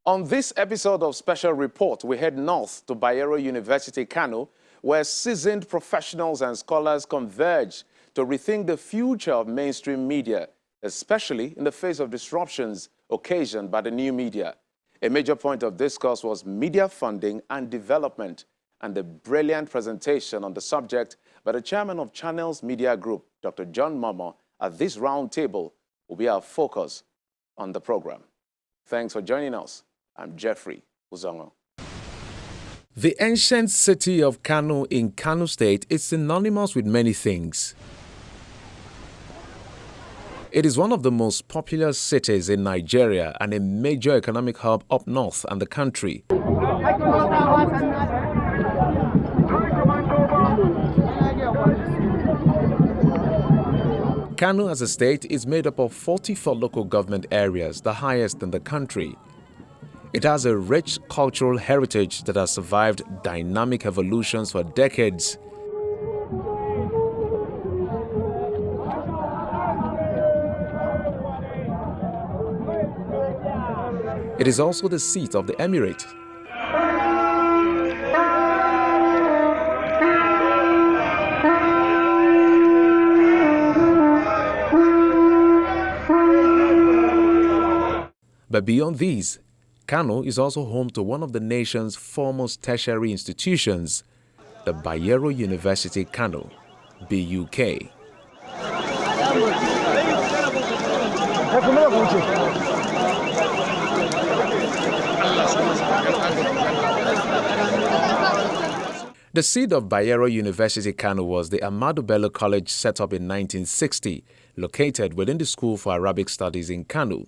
On this episode of Special Report, we head north to Bayero University, Kano, where seasoned professionals and scholars converge to rethink the future of mainstream media, especially in the face of disruptions occasioned by the new media. A major point of discourse was media funding and development, and the brilliant presentation on the subject by the chairman of Channels Media Group, Dr. John Momo, at this roundtable will be our focus on the program. Thanks for joining us. I'm Jeffrey Uzongo. The ancient city of Kano in Kano State is synonymous with many things. It is one of the most popular cities in Nigeria and a major economic hub up north and the country. Kano as a state is made up of 44 local government areas, the highest in the country. It has a rich cultural heritage that has survived dynamic evolutions for decades. It is also the seat of the emirate. But beyond these, Kano is also home to one of the nation's foremost tertiary institutions, the Bayero University Kano, BUK. The seed of Bayero University Kano was the Ahmadu Bello College set up in 1960, located within the School for Arabic Studies in Kano.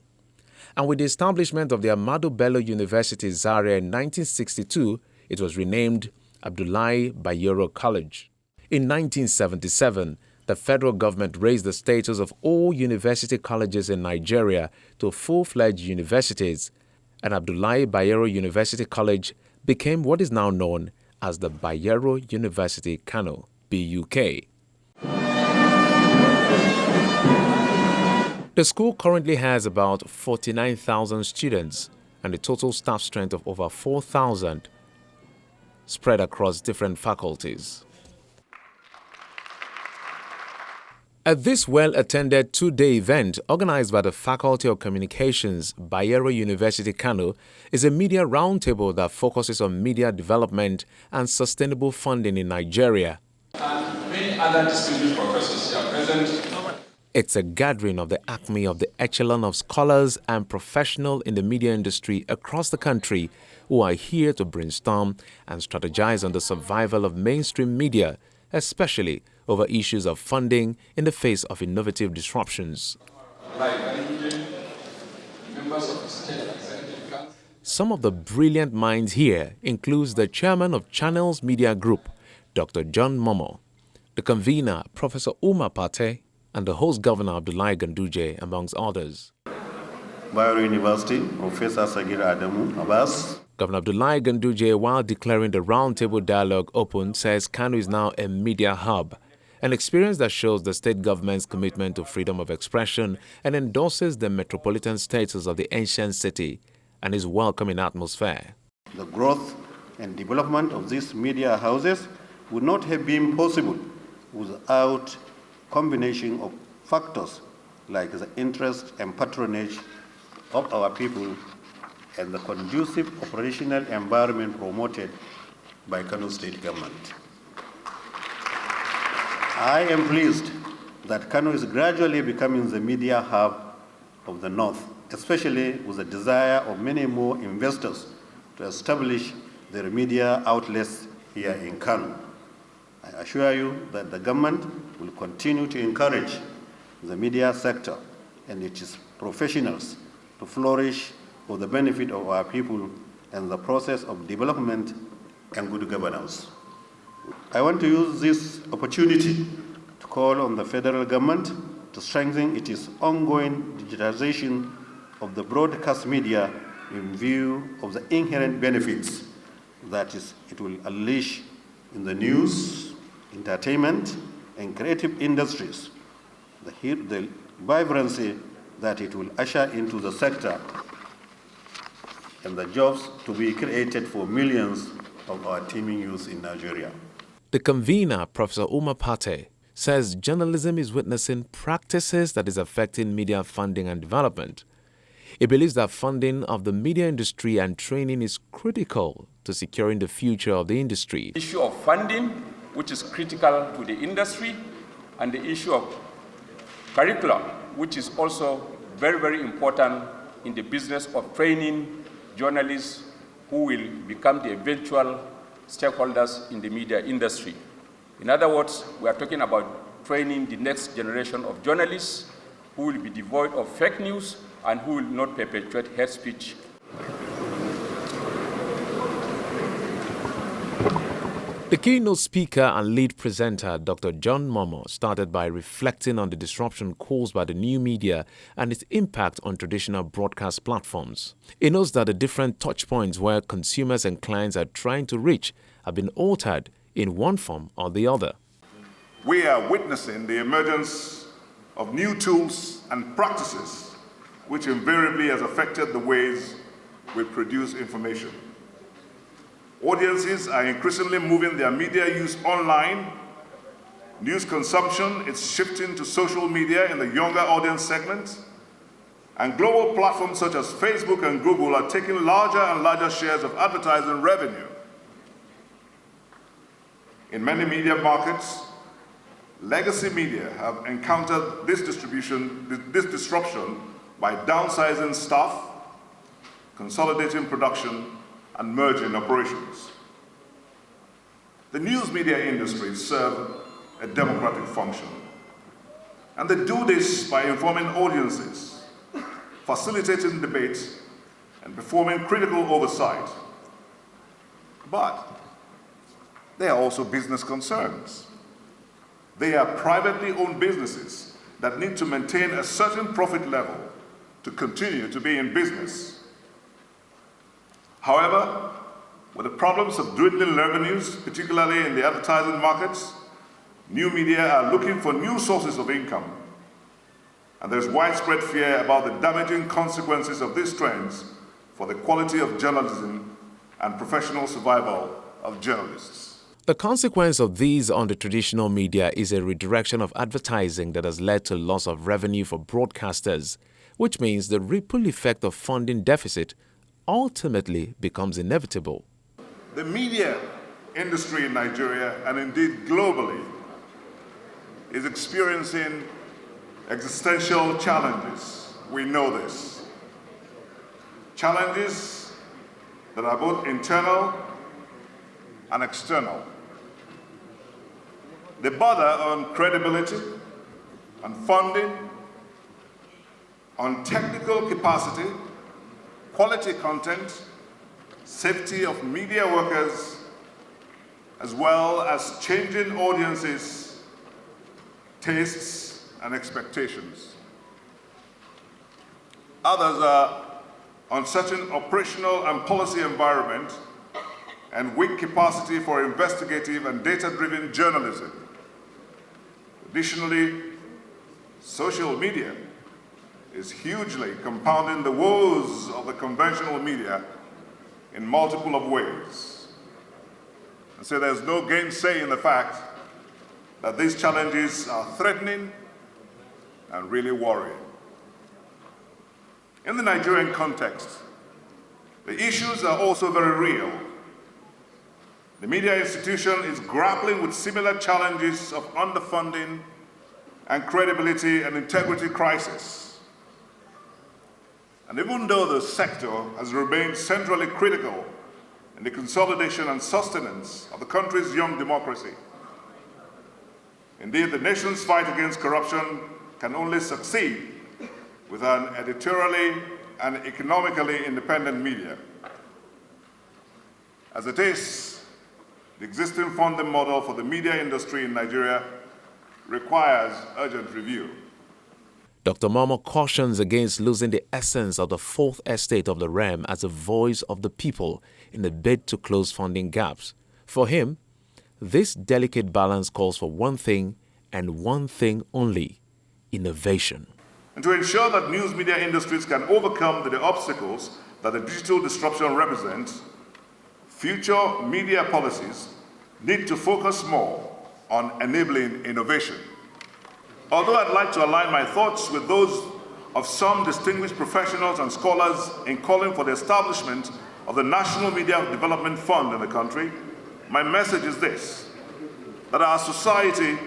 And with the establishment of the Ahmadu Bello University Zaria in 1962, it was renamed Abdullahi Bayero College. In 1977, the federal government raised the status of all university colleges in Nigeria to full-fledged universities, and Abdullahi Bayero University College became what is now known as the Bayero University Kano, BUK. The school currently has about 49,000 students and a total staff strength of over 4,000 spread across different faculties. At this well-attended two-day event organized by the Faculty of Communications, Bayero University Kano is a media roundtable that focuses on media development and sustainable funding in Nigeria. And many other distinguished professors here present. It's a gathering of the acme of the echelon of scholars and professionals in the media industry across the country who are here to brainstorm and strategize on the survival of mainstream media, especially over issues of funding in the face of innovative disruptions. Some of the brilliant minds here includes the chairman of Channels Media Group, Dr. John Momo, the convener, Professor Umar Pate, and the host governor Abdullahi Ganduje, amongst others. Bayero University, Professor Sagir Adamu Abbas. Governor Abdullahi Ganduje, while declaring the roundtable dialogue open, says Kano is now a media hub, an experience that shows the state government's commitment to freedom of expression and endorses the metropolitan status of the ancient city and its welcoming atmosphere. The growth and development of these media houses would not have been possible without combination of factors like the interest and patronage of our people and the conducive operational environment promoted by Kano State Government. I am pleased that Kano is gradually becoming the media hub of the North, especially with the desire of many more investors to establish their media outlets here in Kano. I assure you that the government will continue to encourage the media sector and its professionals to flourish for the benefit of our people and the process of development and good governance. I want to use this opportunity to call on the federal government to strengthen its ongoing digitization of the broadcast media in view of the inherent benefits that it will unleash in the news, entertainment, and creative industries, the vibrancy that it will usher into the sector and the jobs to be created for millions of our teeming youth in Nigeria. The convener, Professor Umar Pate, says journalism is witnessing practices that is affecting media funding and development. He believes that funding of the media industry and training is critical to securing the future of the industry. The issue of funding, which is critical to the industry, and the issue of curriculum, which is also very, very important in the business of training journalists who will become the eventual stakeholders in the media industry. In other words, we are talking about training the next generation of journalists who will be devoid of fake news and who will not perpetuate hate speech. The keynote speaker and lead presenter, Dr. John Momoh, started by reflecting on the disruption caused by the new media and its impact on traditional broadcast platforms. He notes that the different touchpoints where consumers and clients are trying to reach have been altered in one form or the other. We are witnessing the emergence of new tools and practices which invariably has affected the ways we produce information. Audiences are increasingly moving their media use online. News consumption is shifting to social media in the younger audience segment. And global platforms such as Facebook and Google are taking larger and larger shares of advertising revenue. In many media markets, legacy media have encountered this disruption by downsizing staff, consolidating production, and merging operations. The news media industries serve a democratic function, and they do this by informing audiences, facilitating debate, and performing critical oversight. But they are also business concerns. They are privately owned businesses that need to maintain a certain profit level to continue to be in business. However, with the problems of dwindling revenues, particularly in the advertising markets, new media are looking for new sources of income. And there's widespread fear about the damaging consequences of these trends for the quality of journalism and professional survival of journalists. The consequence of these on the traditional media is a redirection of advertising that has led to loss of revenue for broadcasters, which means the ripple effect of funding deficit ultimately becomes inevitable. The media industry in Nigeria, and indeed globally, is experiencing existential challenges. We know this. Challenges that are both internal and external. They border on credibility, on funding, on technical capacity, quality content, safety of media workers, as well as changing audiences, tastes, and expectations. Others are uncertain operational and policy environment and weak capacity for investigative and data-driven journalism. Additionally, social media is hugely compounding the woes of the conventional media in multiple of ways. And so there's no gainsaying the fact that these challenges are threatening and really worrying. In the Nigerian context, the issues are also very real. The media institution is grappling with similar challenges of underfunding and credibility and integrity crisis. And even though the sector has remained centrally critical in the consolidation and sustenance of the country's young democracy, indeed, the nation's fight against corruption can only succeed with an editorially and economically independent media. As it is, the existing funding model for the media industry in Nigeria requires urgent review. Dr. Momoh cautions against losing the essence of the fourth estate of the realm as a voice of the people in a bid to close funding gaps. For him, this delicate balance calls for one thing and one thing only: innovation. and to ensure that news media industries can overcome the obstacles that the digital disruption represents, future media policies need to focus more on enabling innovation. Although I'd like to align my thoughts with those of some distinguished professionals and scholars in calling for the establishment of the National Media Development Fund in the country, my message is this: that our society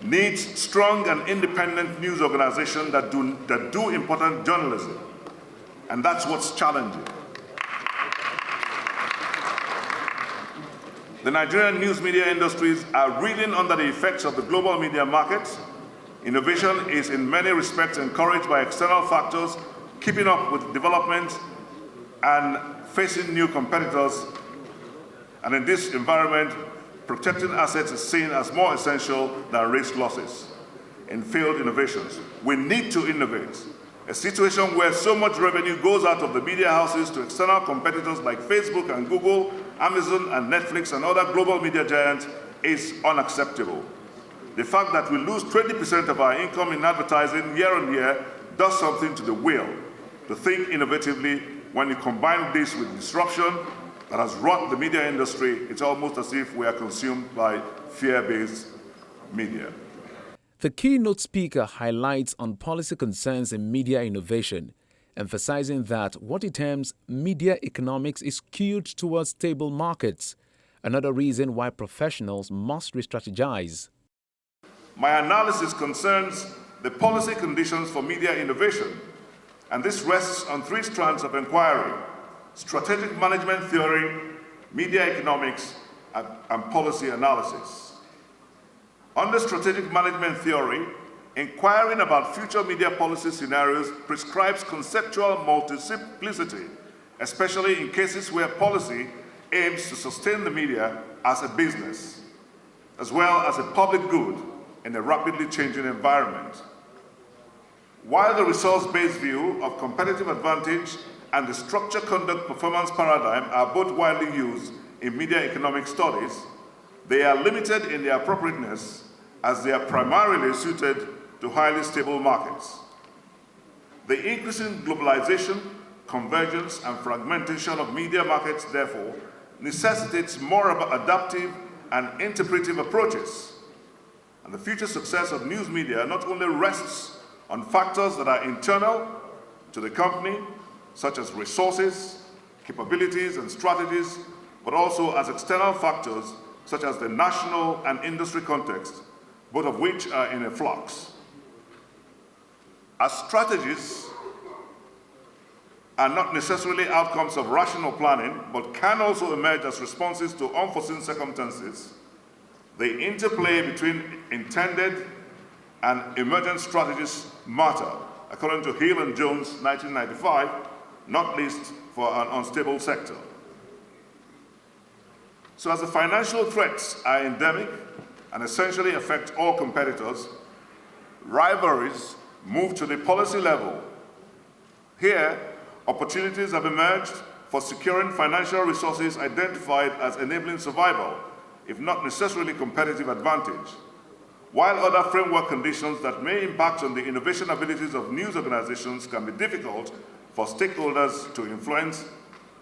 needs strong and independent news organizations that do important journalism. And that's what's challenging. The Nigerian news media industries are reeling under the effects of the global media market. Innovation is in many respects encouraged by external factors, keeping up with development and facing new competitors. And in this environment, protecting assets is seen as more essential than risk losses in failed innovations. We need to innovate. A situation where so much revenue goes out of the media houses to external competitors like Facebook and Google, Amazon and Netflix and other global media giants is unacceptable. The fact that we lose 20% of our income in advertising year on year does something to the will to think innovatively. When you combine this with disruption that has rocked the media industry, it's almost as if we are consumed by fear-based media. The keynote speaker highlights on policy concerns in media innovation, emphasizing that what he terms media economics is skewed towards stable markets, another reason why professionals must re-strategize. My analysis concerns the policy conditions for media innovation, and this rests on three strands of inquiry: strategic management theory, media economics, and policy analysis. Under strategic management theory, inquiring about future media policy scenarios prescribes conceptual multiplicity, especially in cases where policy aims to sustain the media as a business, as well as a public good in a rapidly changing environment. While the resource-based view of competitive advantage and the structure conduct performance paradigm are both widely used in media economic studies, they are limited in their appropriateness as they are primarily suited to highly stable markets. The increasing globalization, convergence, and fragmentation of media markets, therefore, necessitates more adaptive and interpretive approaches. And the future success of news media not only rests on factors that are internal to the company, such as resources, capabilities, and strategies, but also as external factors, such as the national and industry context, both of which are in a flux. As strategies are not necessarily outcomes of rational planning, but can also emerge as responses to unforeseen circumstances, the interplay between intended and emergent strategies matter, according to Hill and Jones, 1995, not least for an unstable sector. So as the financial threats are endemic and essentially affect all competitors, rivalries move to the policy level. Here, opportunities have emerged for securing financial resources identified as enabling survival, if not necessarily competitive advantage, while other framework conditions that may impact on the innovation abilities of news organizations can be difficult for stakeholders to influence.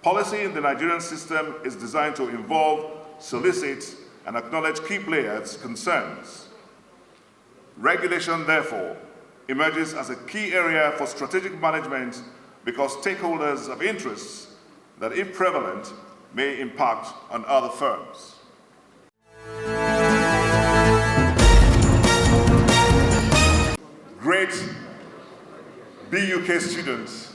Policy in the Nigerian system is designed to involve, solicit, and acknowledge key players' concerns. Regulation, therefore, emerges as a key area for strategic management because stakeholders have interests that, if prevalent, may impact on other firms. Great BUK students.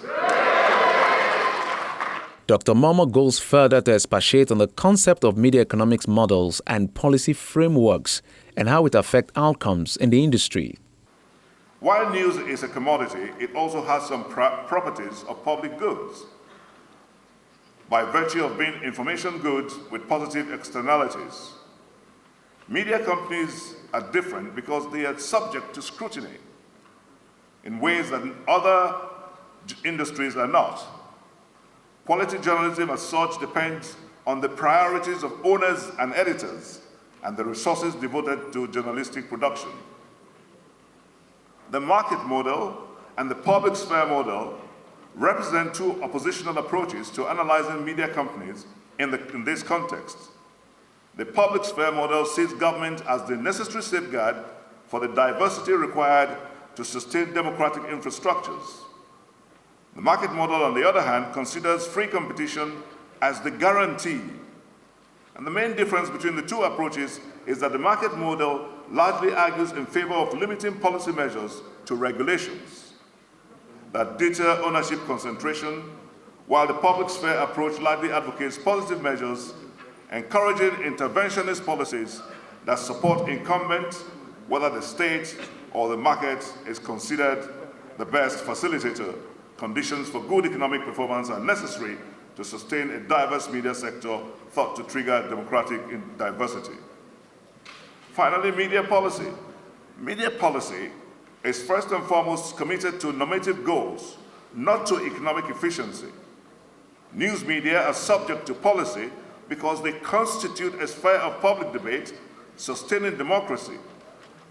Dr. Momo goes further to expatiate on the concept of media economics models and policy frameworks and how it affects outcomes in the industry. While news is a commodity, it also has some properties of public goods by virtue of being information goods with positive externalities. Media companies are different because they are subject to scrutiny in ways that other industries are not. Quality journalism as such depends on the priorities of owners and editors and the resources devoted to journalistic production. The market model and the public sphere model represent two oppositional approaches to analyzing media companies in this context. The public sphere model sees government as the necessary safeguard for the diversity required to sustain democratic infrastructures. The market model, on the other hand, considers free competition as the guarantee. And the main difference between the two approaches is that the market model largely argues in favor of limiting policy measures to regulations that deter ownership concentration, while the public sphere approach largely advocates positive measures, encouraging interventionist policies that support incumbents, whether the state or the market is considered the best facilitator. Conditions for good economic performance are necessary to sustain a diverse media sector thought to trigger democratic diversity. Finally, media policy. Media policy is first and foremost committed to normative goals, not to economic efficiency. News media are subject to policy because they constitute a sphere of public debate, sustaining democracy,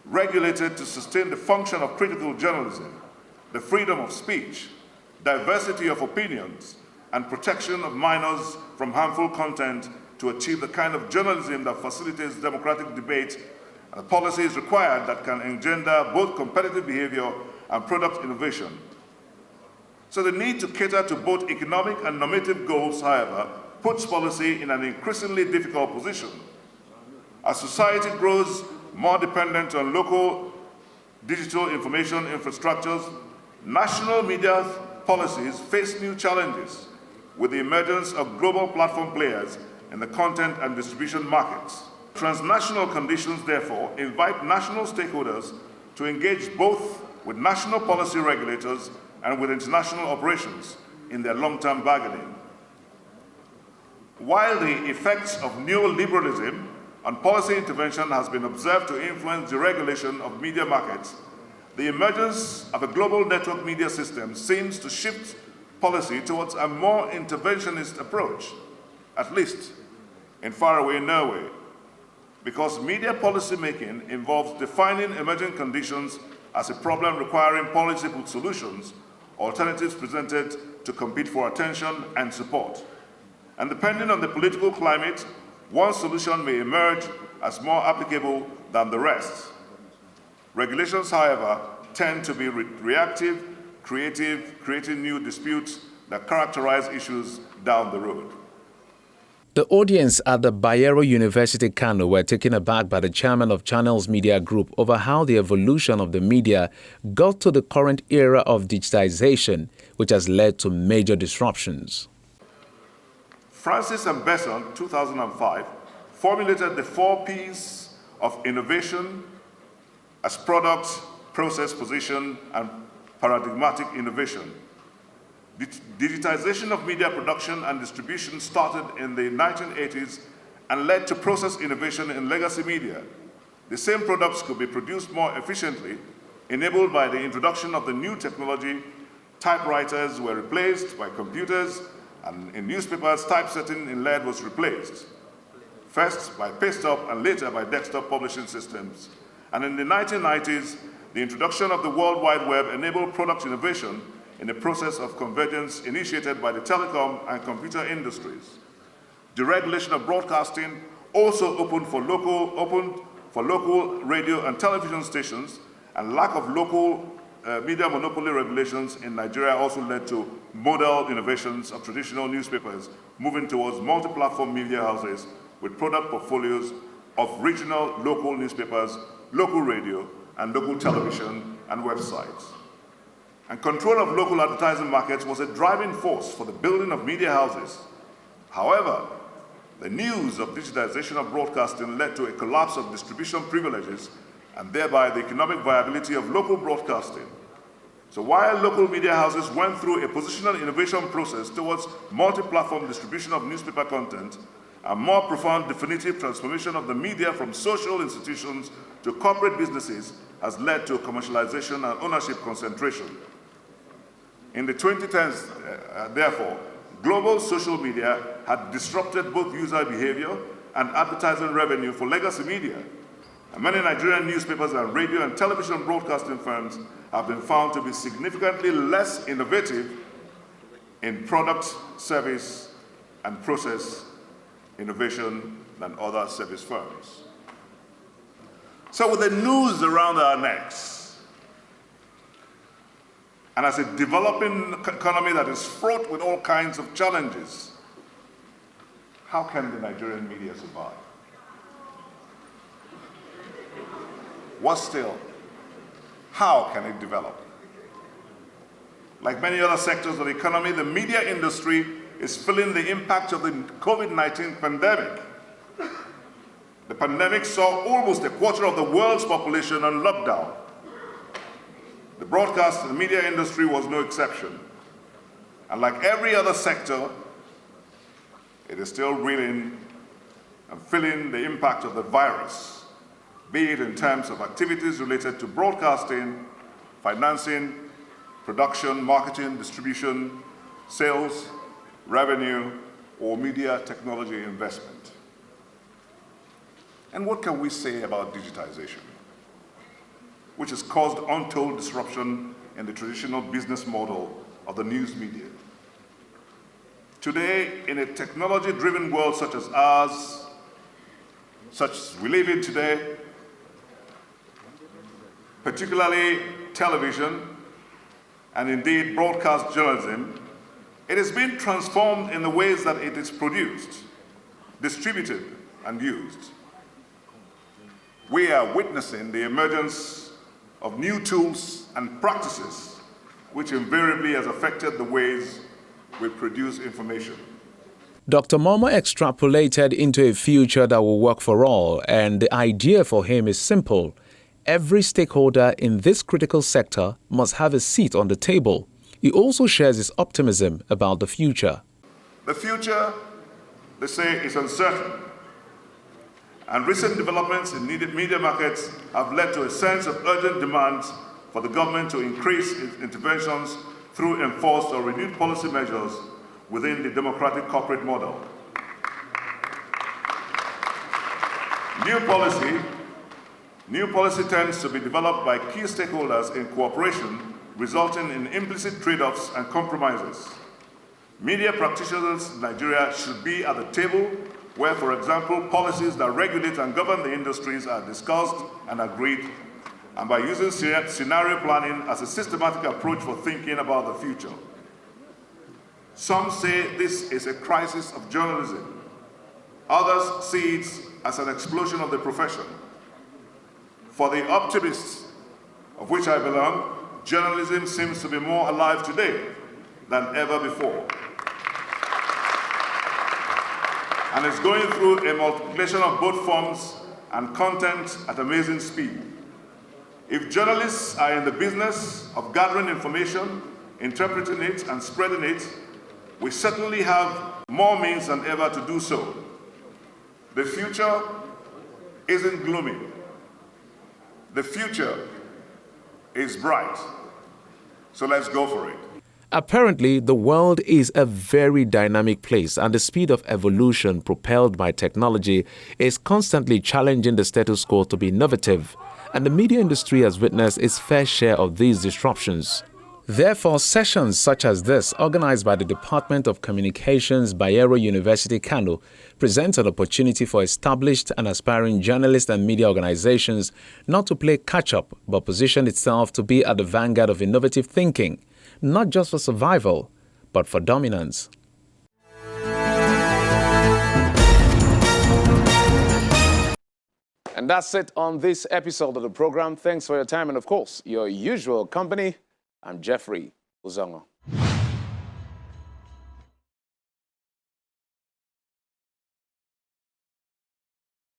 regulated to sustain the function of critical journalism, the freedom of speech, diversity of opinions, and protection of minors from harmful content to achieve the kind of journalism that facilitates democratic debate. And a policy is required that can engender both competitive behavior and product innovation. So the need to cater to both economic and normative goals, however, puts policy in an increasingly difficult position. As society grows more dependent on local digital information infrastructures, national media policies face new challenges with the emergence of global platform players in the content and distribution markets. Transnational conditions, therefore, invite national stakeholders to engage both with national policy regulators and with international operations in their long-term bargaining. While the effects of neoliberalism on policy intervention has been observed to influence the regulation of media markets, the emergence of a global network media system seems to shift policy towards a more interventionist approach, at least in faraway Norway, because media policy making involves defining emerging conditions as a problem requiring policy-put solutions, alternatives presented to compete for attention and support. And depending on the political climate, one solution may emerge as more applicable than the rest. Regulations, however, tend to be reactive, creative, creating new disputes that characterize issues down the road. The audience at the Bayero University Kano were taken aback by the chairman of Channels Media Group over how the evolution of the media got to the current era of digitization, which has led to major disruptions. Francis and Besson, 2005, formulated the 4 Ps of innovation as product, process, position, and paradigmatic innovation. Digitization of media production and distribution started in the 1980s and led to process innovation in legacy media. The same products could be produced more efficiently, enabled by the introduction of the new technology. Typewriters were replaced by computers, and in newspapers, typesetting in lead was replaced, first by paste-up and later by desktop publishing systems. And in the 1990s, the introduction of the World Wide Web enabled product innovation in the process of convergence initiated by the telecom and computer industries. Deregulation of broadcasting also opened for local radio and television stations, and lack of local media monopoly regulations in Nigeria also led to model innovations of traditional newspapers moving towards multi-platform media houses with product portfolios of regional local newspapers, local radio, and local television and websites. And control of local advertising markets was a driving force for the building of media houses. However, the news of digitization of broadcasting led to a collapse of distribution privileges and thereby the economic viability of local broadcasting. So while local media houses went through a positional innovation process towards multi-platform distribution of newspaper content, a more profound definitive transformation of the media from social institutions to corporate businesses has led to commercialization and ownership concentration. In the 2010s, therefore, global social media had disrupted both user behavior and advertising revenue for legacy media. And many Nigerian newspapers and radio and television broadcasting firms have been found to be significantly less innovative in product, service, and process innovation than other service firms. So with the noose around our necks, and as a developing economy that is fraught with all kinds of challenges, how can the Nigerian media survive? What still? How can it develop? Like many other sectors of the economy, the media industry is feeling the impact of the COVID-19 pandemic. The pandemic saw almost a quarter of the world's population on lockdown. The broadcast and media industry was no exception. And like every other sector, it is still reeling and feeling the impact of the virus, be it in terms of activities related to broadcasting, financing, production, marketing, distribution, sales, revenue, or media technology investment. And what can we say about digitization, which has caused untold disruption in the traditional business model of the news media? Today, in a technology-driven world such as ours, such as we live in today, particularly television, and indeed broadcast journalism, it has been transformed in the ways that it is produced, distributed, and used. We are witnessing the emergence of new tools and practices which invariably has affected the ways we produce information. Dr. Momo extrapolated into a future that will work for all, and the idea for him is simple. Every stakeholder in this critical sector must have a seat on the table. He also shares his optimism about the future. The future, they say, is uncertain. And recent developments in media markets have led to a sense of urgent demands for the government to increase its interventions through enforced or renewed policy measures within the democratic corporate model. New policy tends to be developed by key stakeholders in cooperation, resulting in implicit trade-offs and compromises. Media practitioners in Nigeria should be at the table where, for example, policies that regulate and govern the industries are discussed and agreed, and by using scenario planning as a systematic approach for thinking about the future. Some say this is a crisis of journalism. Others see it as an explosion of the profession. For the optimists, of which I belong, journalism seems to be more alive today than ever before. And it's going through a multiplication of both forms and content at amazing speed. If journalists are in the business of gathering information, interpreting it, and spreading it, we certainly have more means than ever to do so. The future isn't gloomy. The future is bright. So let's go for it. Apparently, the world is a very dynamic place, and the speed of evolution propelled by technology is constantly challenging the status quo to be innovative, and the media industry has witnessed its fair share of these disruptions. Therefore, sessions such as this, organized by the Department of Communications, Bayero University, Kano, present an opportunity for established and aspiring journalists and media organizations not to play catch-up, but position itself to be at the vanguard of innovative thinking, not just for survival, but for dominance. And that's it on this episode of the program. Thanks for your time and, of course, your usual company. I'm Jeffrey Uzongo.